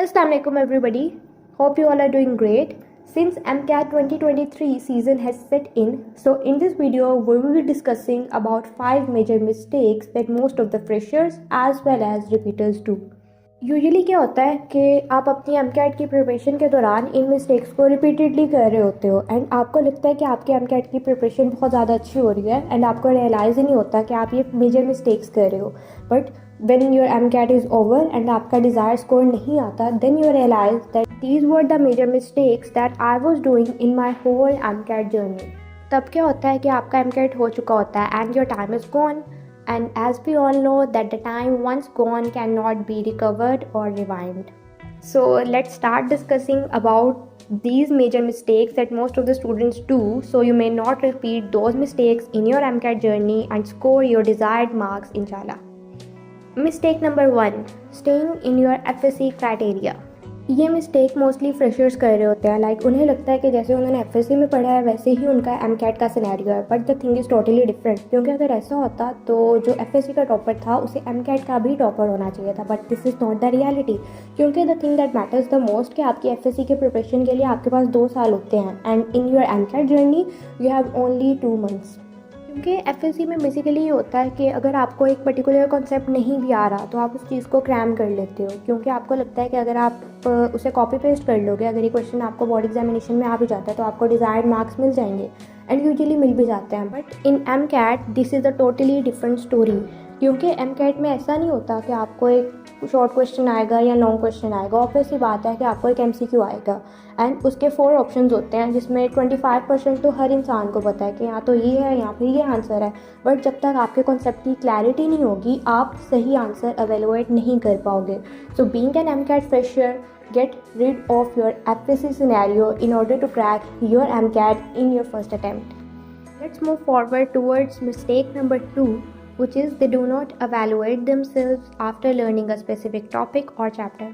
Assalamualaikum everybody. Hope you all are doing great. Since MCAT 2023 season has set in, so in this video we will be discussing about 5 major mistakes that most of the freshers as well as repeaters do. Usually क्या होता है कि आप अपनी MCAT की preparation के दौरान इन mistakes को रिपीटेडली कर रहे होते हो एंड आपको लगता है कि आपकी एमकैट की प्रिपरेशन बहुत ज़्यादा अच्छी हो रही है एंड आपको रियलाइज़ ही नहीं होता कि आप ये मेजर मिस्टेक्स कर रहे हो. But when your MCAT is over and आपका desired score नहीं आता, then you realize that these were the major mistakes that I was doing in my whole MCAT journey. तब क्या होता है कि आपका MCAT हो चुका होता है and your time is gone, and as we all know that the time once gone cannot be recovered or rewind. So let's start discussing about these major mistakes that most of the students do, so you may not repeat those mistakes in your MCAT journey and score your desired marks inshallah. Mistake number 1, staying in your FSC criteria. ये mistake mostly freshers कर रहे होते हैं. Like उन्हें लगता है कि जैसे उन्होंने FSC में पढ़ा है वैसे ही उनका MCAT का सिनेरियो है, but the thing is totally different. क्योंकि अगर ऐसा होता तो जो FSC का टॉपर था उसे MCAT का भी टॉपर होना चाहिए था, but this is not the reality. क्योंकि the thing that matters the most कि आपकी FSC के प्रिपरेशन के लिए आपके पास 2 साल होते हैं and in your MCAT journey you have only 2 months. क्योंकि FSC में बेसिकली ये होता है कि अगर आपको एक पर्टिकुलर कॉन्सेप्ट नहीं भी आ रहा तो आप उस चीज़ को क्रैम कर लेते हो, क्योंकि आपको लगता है कि अगर आप उसे कॉपी पेस्ट कर लोगे, अगर ये क्वेश्चन आपको बोर्ड एग्जामिनेशन में आ भी जाता है तो आपको डिज़ायर्ड मार्क्स मिल जाएंगे एंड यूजुअली मिल भी जाते हैं. But in MCAT this is a totally different story. क्योंकि MCAT में ऐसा नहीं होता कि आपको एक शॉर्ट क्वेश्चन आएगा या लॉन्ग क्वेश्चन आएगा. ऑब्वियसली बात है कि आपको एक MCQ आएगा एंड उसके 4 ऑप्शंस होते हैं, जिसमें 25% तो हर इंसान को पता है कि यहाँ तो ये है या फिर ये आंसर है. बट जब तक आपके कॉन्सेप्ट की क्लैरिटी नहीं होगी आप सही आंसर एवेलुएट नहीं कर पाओगे. So being an MCAT fresher, get rid of your FSC scenario in order to crack your MCAT in your first attempt. Let's move forward towards mistake number 2, which is they do not evaluate themselves after learning a specific topic or chapter.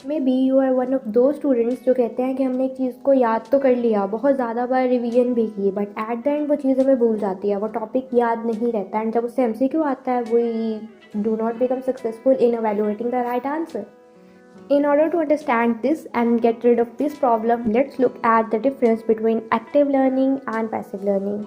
Maybe you are one of those students जो कहते हैं कि हमने एक चीज़ को याद तो कर लिया, बहुत ज़्यादा बार रिवीजन भी की, बट एट द एंड वो चीज़ हमें भूल जाती है, वो टॉपिक याद नहीं रहता एंड जब उससे MCQ आता है we do not become successful in evaluating the right answer. In order to understand this and get rid of this problem, let's look at the difference between active learning and passive learning.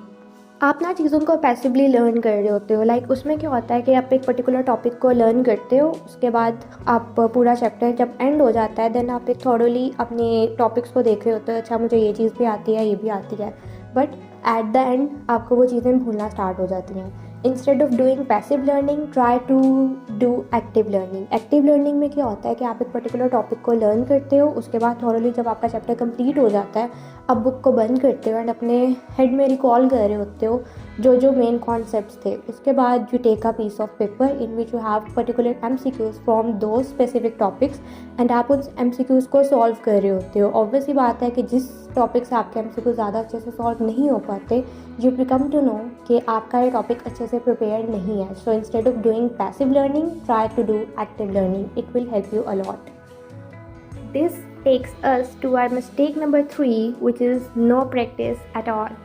आप ना चीज़ों को passively learn कर रहे होते हो. Like उसमें क्या होता है कि आप एक पर्टिकुलर टॉपिक को लर्न करते हो, उसके बाद आप पूरा चैप्टर जब एंड हो जाता है देन आप एक थॉरली अपने टॉपिक्स को देख रहे होते हो. अच्छा मुझे ये चीज़ भी आती है, ये भी आती है, बट एट द एंड आपको वो चीज़ें भूलना स्टार्ट हो जाती हैं. Instead of doing passive learning try to do active learning. Active learning में क्या होता है कि आप एक पर्टिकुलर टॉपिक को लर्न करते हो, उसके बाद थॉरली जब आपका चैप्टर कंप्लीट हो जाता है आप बुक को बंद करते हो एंड अपने हेड में रिकॉल कर रहे होते हो जो मेन कॉन्सेप्ट्स थे. उसके बाद you take a piece of paper in which you have particular MCQs from दो स्पेसिफिक टॉपिक्स एंड आप उन MCQs को सॉल्व कर रहे होते हो. ऑब्वियसली बात है कि जिस टॉपिक से आपके MCQ ज़्यादा अच्छे से सॉल्व नहीं हो पाते, यू बिकम टू नो कि आपका ये टॉपिक अच्छे से प्रिपेयर नहीं है. So instead of doing passive learning try to do active learning. It will help you a lot. This takes us to our mistake number 3, which is no practice at all.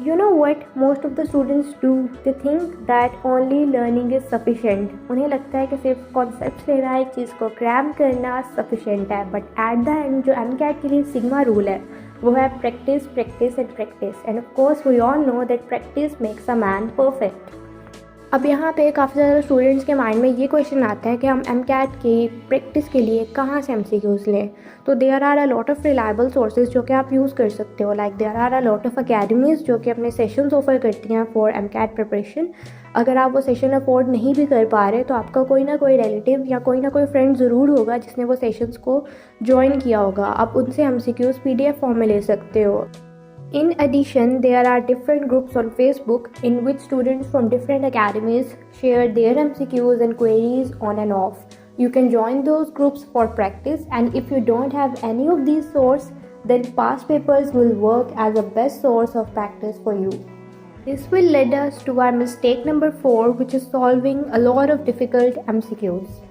You know what most of the students do? They think that only learning is sufficient. उन्हें लगता है कि सिर्फ concept लेना, एक चीज़ को cram करना sufficient है. बट एट द एंड जो MCAT के लिए सिग्मा रूल है वो है practice practice and practice. And of course we all know that practice makes a man perfect. अब यहाँ पे काफ़ी ज़्यादा स्टूडेंट्स के माइंड में ये क्वेश्चन आता है कि हम MCAT की प्रैक्टिस के लिए कहाँ से MCQs लें. तो there are a lot of reliable sources जो कि आप यूज़ कर सकते हो. Like there are a lot of academies जो कि अपने सेशंस ऑफर करती हैं फॉर MCAT प्रिपरेशन. अगर आप वो सेशन अफोर्ड नहीं भी कर पा रहे तो आपका कोई ना कोई रिलेटिव या कोई ना कोई फ्रेंड ज़रूर होगा जिसने वो सेशंस को ज्वाइन किया होगा. आप उनसे MCQs PDF फॉर्म में ले सकते हो. In addition, there are different groups on Facebook in which students from different academies share their MCQs and queries on and off. You can join those groups for practice, and if you don't have any of these sources, then past papers will work as a best source of practice for you. This will lead us to our mistake number 4, which is solving a lot of difficult MCQs.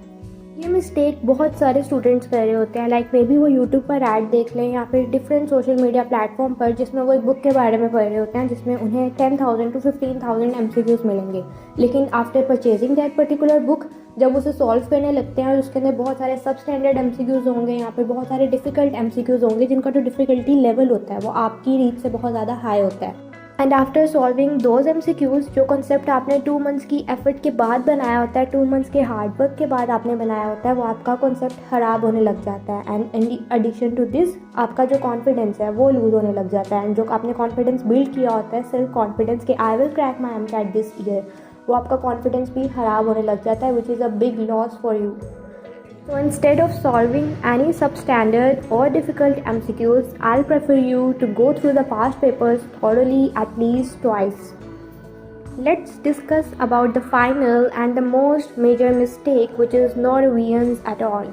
ये mistake बहुत सारे students कर रहे होते हैं, like may be वो YouTube पर add देख लें या फिर डिफरेंट सोशल मीडिया प्लेटफॉर्म पर जिसमें वो एक बुक के बारे में पढ़ रहे होते हैं जिसमें उन्हें 10,000 to 15,000 MCQs मिलेंगे, लेकिन after purchasing that particular book जब उसे सॉल्व करने लगते हैं और उसके अंदर बहुत सारे सब स्टैंडर्ड MCQs होंगे, यहाँ पे बहुत सारे डिफ़िकल्ट MCQs होंगे जिनका जो डिफ़िकल्टी लेवल होता है वो आपकी रीच से बहुत ज़्यादा हाई होता है। And after solving those MCQs, जो कॉन्सेप्ट आपने 2 मंथ्स की एफर्ट के बाद बनाया होता है, 2 मंथ्स के हार्ड वर्क के बाद आपने बनाया होता है, वो आपका कॉन्सेप्ट ख़राब होने लग जाता है। And in addition to this आपका जो कॉन्फिडेंस है वो लूज़ होने लग जाता है। एंड जो आपने कॉन्फिडेंस बिल्ड किया होता है, सेल्फ कॉन्फिडेंस कि I will crack my MCAT this year, वो आपका कॉन्फिडेंस भी ख़राब होने लग जाता है, which is a big loss for you. So instead of solving any substandard or difficult MCQs, I'll prefer you to go through the past papers thoroughly at least twice. Let's discuss about the final and the most major mistake, which is no revisions at all.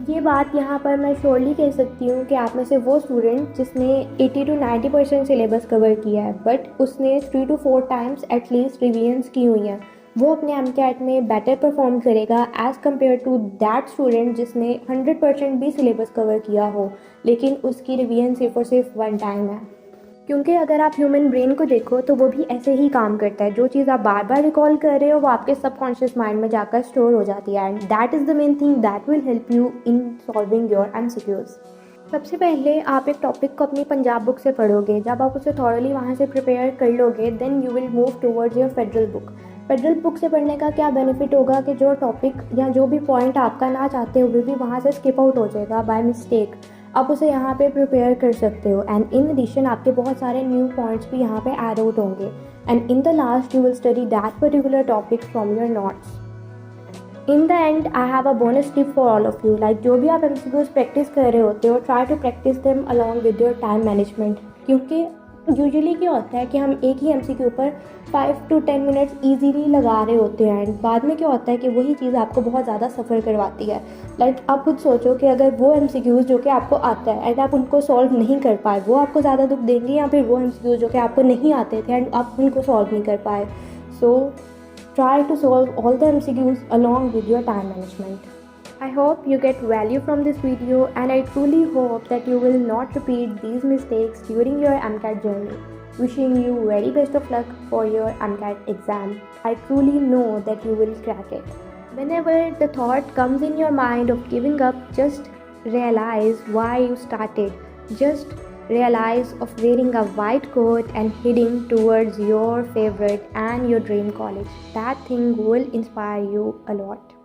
ये बात यहाँ पर मैं surely कह सकती हूँ कि आप में से वो स्टूडेंट जिसने 80 to 90% सिलेबस कवर किया है बट उसने 3 to 4 टाइम्स एटलीस्ट रिविजन्स की हुई हैं, वो अपने MCAT में बेटर परफॉर्म करेगा as compare to that student जिसने 100% भी सिलेबस कवर किया हो लेकिन उसकी रिवीजन सिर्फ और सिर्फ 1 टाइम है। क्योंकि अगर आप ह्यूमन ब्रेन को देखो तो वो भी ऐसे ही काम करता है, जो चीज़ आप बार बार रिकॉल कर रहे हो वो आपके सबकॉन्शियस माइंड में जाकर स्टोर हो जाती है and that is the main thing that will help you in solving your MCQs. सबसे पहले आप एक टॉपिक को अपनी पंजाब बुक से पढ़ोगे, जब आप उसे थॉरली वहाँ से प्रिपेयर कर लोगे then you will move towards your federal book. Federal book से पढ़ने का क्या बेनिफिट होगा कि जो टॉपिक या जो भी पॉइंट आपका ना चाहते हुए भी वहाँ से स्किप आउट हो जाएगा बाय मिस्टेक, आप उसे यहाँ पे प्रिपेयर कर सकते हो एंड इन एडिशन आपके बहुत सारे न्यू पॉइंट्स भी यहाँ पे ऐड आउट होंगे and in the last you will study that particular topic from your notes. In the end I have a bonus tip for all of you, like जो भी आप MCQs प्रैक्टिस कर रहे होते हो try to practice them along with your time management, क्योंकि usually क्या होता है कि हम एक ही MCQ पर 5 to 10 मिनट्स ईजीली लगा रहे होते हैं एंड बाद में क्या होता है कि वही चीज़ आपको बहुत ज़्यादा सफ़र करवाती है. लाइक आप खुद सोचो कि अगर वो MCQs जो कि आपको आता है एंड आप उनको सॉल्व नहीं कर पाए, वो आपको ज़्यादा दुख देंगे या फिर वो MCQs जो कि आपको नहीं आते थे एंड आप उनको सॉल्व नहीं कर पाए. सो try to solve all the MCQs along with your time management. I hope you get value from this video and I truly hope that you will not repeat these mistakes during your MCAT journey. Wishing you very best of luck for your MCAT exam. I truly know that you will crack it. Whenever the thought comes in your mind of giving up, just realize why you started. Just realize of wearing a white coat and heading towards your favorite and your dream college. That thing will inspire you a lot.